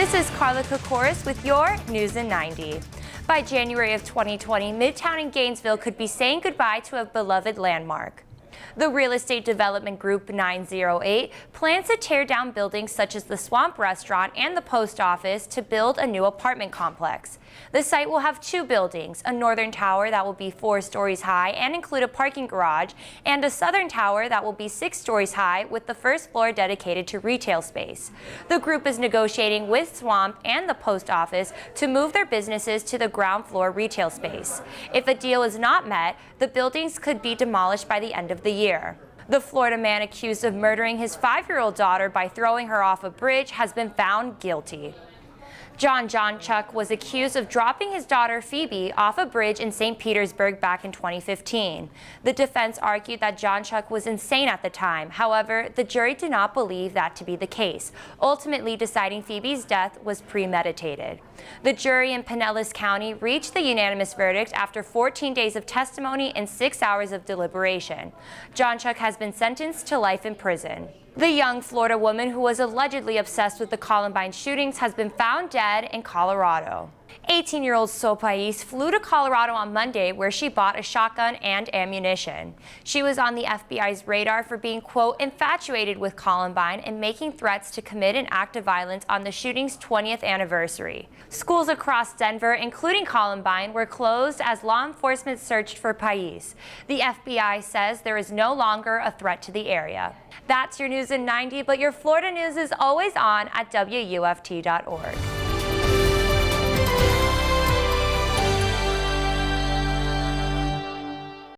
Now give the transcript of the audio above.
This is Carla Kokoris with your News in 90. By January of 2020, Midtown in Gainesville could be saying goodbye to a beloved landmark. The real estate development group 908 plans to tear down buildings such as the Swamp Restaurant and the post office to build a new apartment complex. The site will have two buildings, a northern tower that will be 4 stories high and include a parking garage, and a southern tower that will be 6 stories high with the first floor dedicated to retail space. The group is negotiating with Swamp and the post office to move their businesses to the ground floor retail space. If a deal is not met, the buildings could be demolished by the end of the year. The Florida man accused of murdering his 5-year-old daughter by throwing her off a bridge has been found guilty. John Johnchuk was accused of dropping his daughter Phoebe off a bridge in St. Petersburg back in 2015. The defense argued that Johnchuk was insane at the time. However, the jury did not believe that to be the case, ultimately deciding Phoebe's death was premeditated. The jury in Pinellas County reached the unanimous verdict after 14 days of testimony and 6 hours of deliberation. Johnchuk has been sentenced to life in prison. The young Florida woman who was allegedly obsessed with the Columbine shootings has been found dead in Colorado. 18-year-old Pais flew to Colorado on Monday, where she bought a shotgun and ammunition. She was on the FBI's radar for being, quote, infatuated with Columbine and making threats to commit an act of violence on the shooting's 20th anniversary. Schools across Denver, including Columbine, were closed as law enforcement searched for Pais. The FBI says there is no longer a threat to the area. That's your News in 90, but your Florida news is always on at WUFT.org.